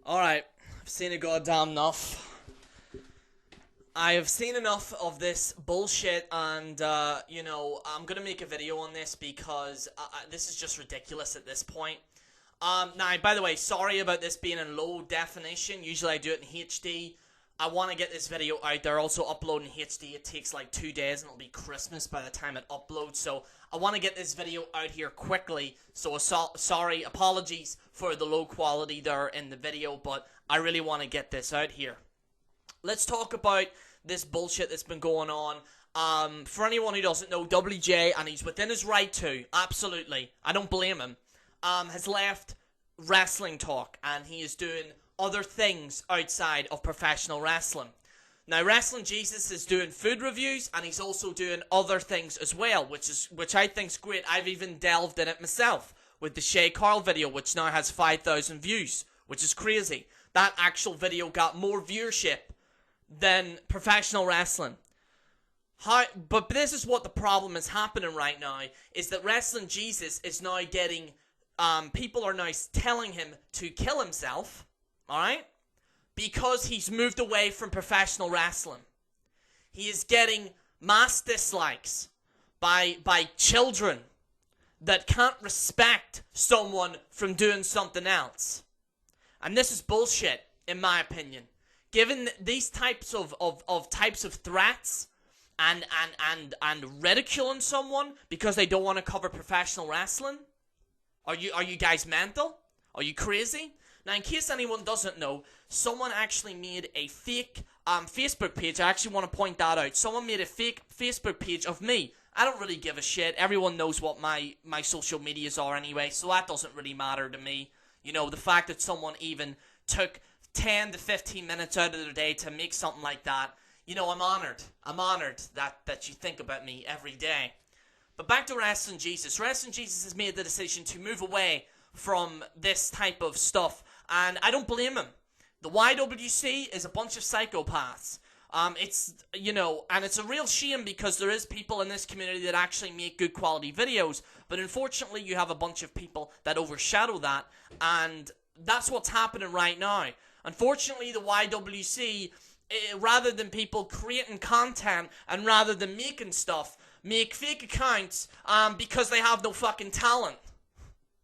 Alright, I've seen it goddamn enough. I have seen enough of this bullshit, and, I'm gonna make a video on this because this is just ridiculous at this point. Now, by the way, sorry about this being in low definition. Usually I do it in HD. I want to get this video out there. Also, uploading HD, it takes like 2 days, and it'll be Christmas by the time it uploads. So, I want to get this video out here quickly. So, sorry, apologies for the low quality there in the video, but I really want to get this out here. Let's talk about this bullshit that's been going on. For anyone who doesn't know, WJ, and he's within his right to, absolutely, I don't blame him, has left wrestling talk, and he is doing other things outside of professional wrestling. Now, Wrestling Jesus is doing food reviews, and he's also doing other things as well, which I think's great. I've even delved in it myself with the Shay Carl video, which now has 5,000 views, which is crazy. That actual video got more viewership than professional wrestling. But this is what the problem is happening right now, is that Wrestling Jesus is now getting, people are now telling him to kill himself, alright? Because he's moved away from professional wrestling. He is getting mass dislikes by children that can't respect someone from doing something else. And this is bullshit, in my opinion. Given these types of threats and ridiculing someone because they don't want to cover professional wrestling, are you guys mental? Are you crazy? Now, in case anyone doesn't know, someone actually made a fake Facebook page. I actually want to point that out. Someone made a fake Facebook page of me. I don't really give a shit. Everyone knows what my social medias are anyway, so that doesn't really matter to me. You know, the fact that someone even took 10 to 15 minutes out of their day to make something like that, you know, I'm honored. I'm honored that you think about me every day. But back to Wrestling Jesus. Wrestling Jesus has made the decision to move away from this type of stuff, and I don't blame him. The YWC is a bunch of psychopaths. It's a real shame because there is people in this community that actually make good quality videos, but unfortunately you have a bunch of people that overshadow that, and that's what's happening right now. Unfortunately, the YWC, rather than people creating content and rather than making stuff, make fake accounts because they have no fucking talent.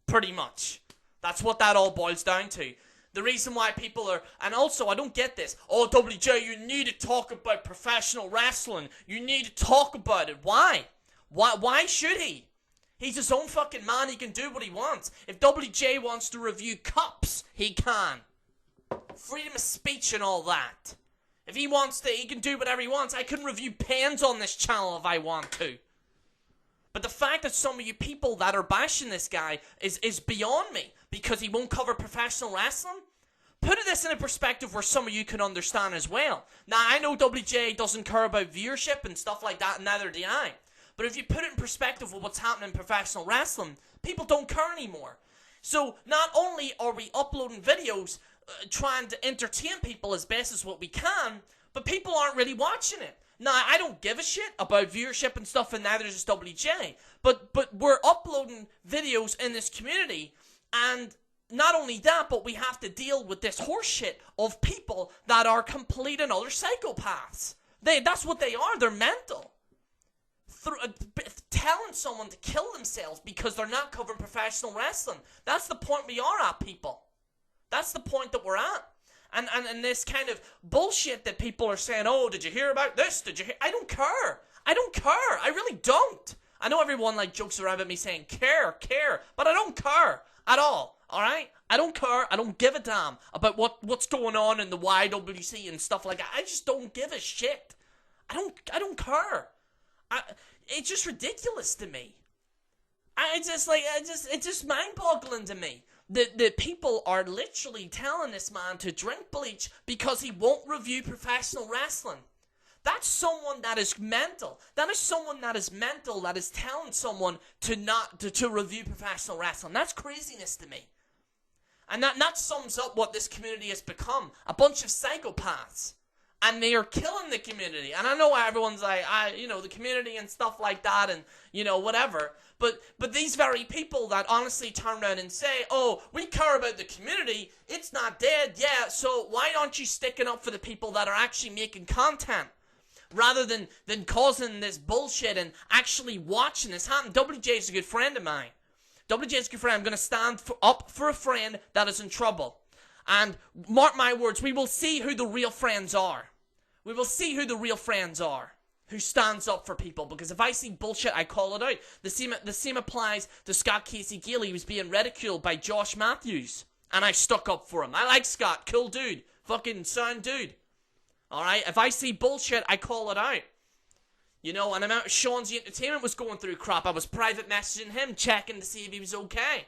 Pretty much. That's what that all boils down to. The reason why people are... And also, I don't get this. Oh, WJ, you need to talk about professional wrestling. You need to talk about it. Why? Why should he? He's his own fucking man. He can do what he wants. If WJ wants to review cups, he can. Freedom of speech and all that. If he wants to, he can do whatever he wants. I can review pens on this channel if I want to. But the fact that some of you people that are bashing this guy is beyond me because he won't cover professional wrestling. Put this in a perspective where some of you can understand as well. Now, I know WJ doesn't care about viewership and stuff like that, and neither do I. But if you put it in perspective with what's happening in professional wrestling, people don't care anymore. So, not only are we uploading videos trying to entertain people as best as what we can, but people aren't really watching it. Now, I don't give a shit about viewership and stuff, and neither does WJ. But we're uploading videos in this community, and not only that, but we have to deal with this horseshit of people that are complete and utter psychopaths. That's what they are. They're mental. Telling someone to kill themselves because they're not covering professional wrestling. That's the point we are at, people. That's the point that we're at. And this kind of bullshit that people are saying, oh, did you hear about this? Did you hear? I don't care. I don't care. I really don't. I know everyone jokes around about me saying care, but I don't care at all. Alright? I don't care. I don't give a damn about what's going on in the YWC and stuff like that. I just don't give a shit. I don't care. It's just ridiculous to me. It's just mind-boggling to me. The people are literally telling this man to drink bleach because he won't review professional wrestling. That's someone that is mental. That is someone that is mental that is telling someone to review professional wrestling. That's craziness to me. And that sums up what this community has become. A bunch of psychopaths. And they are killing the community. And I know everyone's like, the community and stuff like that and, whatever. But these very people that honestly turn around and say, oh, we care about the community, it's not dead, yeah, so why aren't you sticking up for the people that are actually making content? Rather than causing this bullshit and actually watching this happen. WJ is a good friend of mine. WJ is a good friend. I'm going to stand up for a friend that is in trouble. And mark my words, we will see who the real friends are. We will see who the real friends are. Who stands up for people. Because if I see bullshit, I call it out. The same applies to Scott Casey Gailey. He was being ridiculed by Josh Matthews. And I stuck up for him. I like Scott. Cool dude. Fucking sound dude. Alright? If I see bullshit, I call it out. You know, and Sean's Entertainment was going through crap. I was private messaging him, checking to see if he was okay.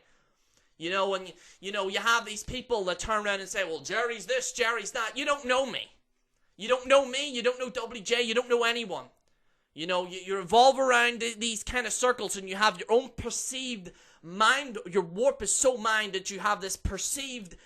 You know, and you have these people that turn around and say, well, Jerry's this, Jerry's that. You don't know me. You don't know me, you don't know WJ, you don't know anyone. You know, you revolve around these kind of circles and you have your own perceived mind. Your warp is so mind that you have this perceived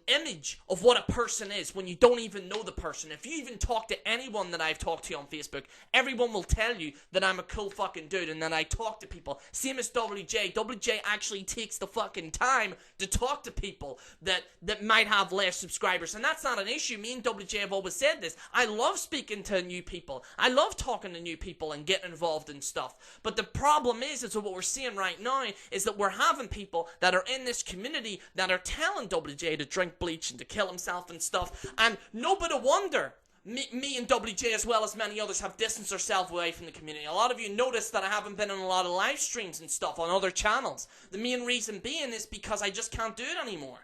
image of what a person is when you don't even know the person. If you even talk to anyone that I've talked to on Facebook, everyone will tell you that I'm a cool fucking dude and that I talk to people. Same as WJ. WJ actually takes the fucking time to talk to people that might have less subscribers, and that's not an issue. Me and WJ have always said this. I love speaking to new people. I love talking to new people and getting involved in stuff. But the problem is what we're seeing right now is that we're having people that are in this community that are telling WJ to drink bleach and to kill himself and stuff, and no bit of wonder me and WJ, as well as many others, have distanced ourselves away from the community. A lot of you noticed that I haven't been on a lot of live streams and stuff on other channels. The main reason being is because I just can't do it anymore.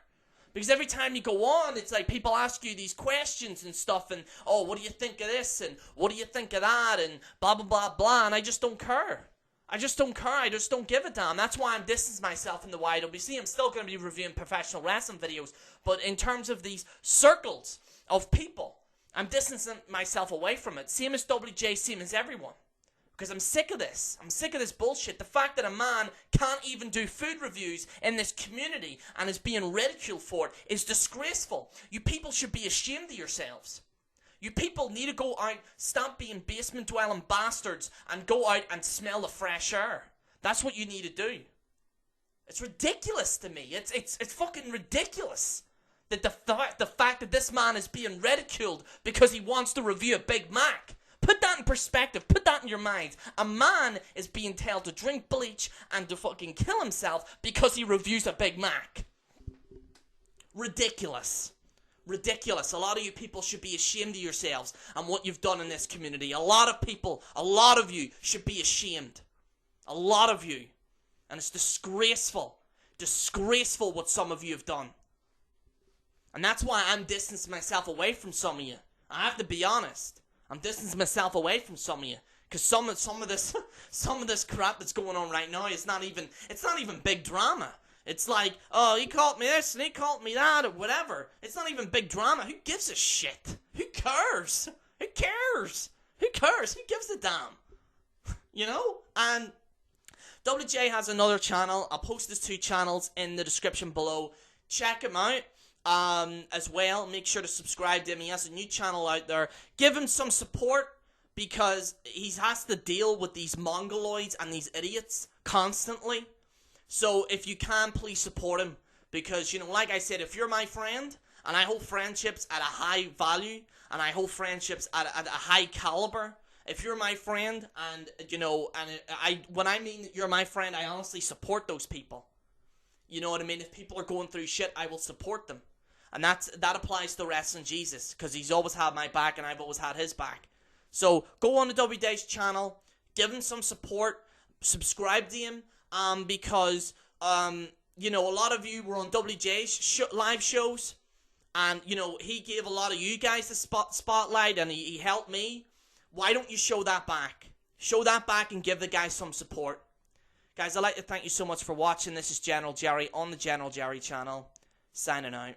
Because every time you go on, it's like people ask you these questions and stuff, and oh, what do you think of this, and what do you think of that, and blah blah blah blah, and I just don't care. I just don't care. I just don't give a damn. That's why I'm distancing myself from the YWC. I'm still going to be reviewing professional wrestling videos. But in terms of these circles of people, I'm distancing myself away from it. Same as WJ, same as everyone. Because I'm sick of this. I'm sick of this bullshit. The fact that a man can't even do food reviews in this community and is being ridiculed for it is disgraceful. You people should be ashamed of yourselves. You people need to go out, stop being basement-dwelling bastards, and go out and smell the fresh air. That's what you need to do. It's ridiculous to me. It's fucking ridiculous that the fact that this man is being ridiculed because he wants to review a Big Mac. Put that in perspective. Put that in your mind. A man is being told to drink bleach and to fucking kill himself because he reviews a Big Mac. Ridiculous. Ridiculous. A lot of you people should be ashamed of yourselves and what you've done in this community. A lot of people, a lot of you should be ashamed. A lot of you. And it's disgraceful. Disgraceful what some of you have done. And that's why I'm distancing myself away from some of you. I have to be honest. I'm distancing myself away from some of you. Because some of this crap that's going on right now is not even big drama. It's like, oh, he called me this and he called me that or whatever. It's not even big drama. Who gives a shit? Who cares? Who cares? Who cares? Who gives a damn? You know? And WJ has another channel. I'll post his 2 channels in the description below. Check him out as well. Make sure to subscribe to him. He has a new channel out there. Give him some support because he has to deal with these mongoloids and these idiots constantly. So if you can, please support him. Because, you know, like I said, if you're my friend, and I hold friendships at a high value, and I hold friendships at a high caliber, if you're my friend, and, you know, and when I mean you're my friend, I honestly support those people. You know what I mean? If people are going through shit, I will support them. And that applies to Wrestling Jesus, because he's always had my back, and I've always had his back. So, go on to WJ's channel, give him some support, subscribe to him, because, you know, a lot of you were on WJ's live shows, and, you know, he gave a lot of you guys the spotlight, and he helped me. Why don't you show that back? Show that back and give the guy some support. Guys, I'd like to thank you so much for watching. This is General Jerry on the General Jerry channel, signing out.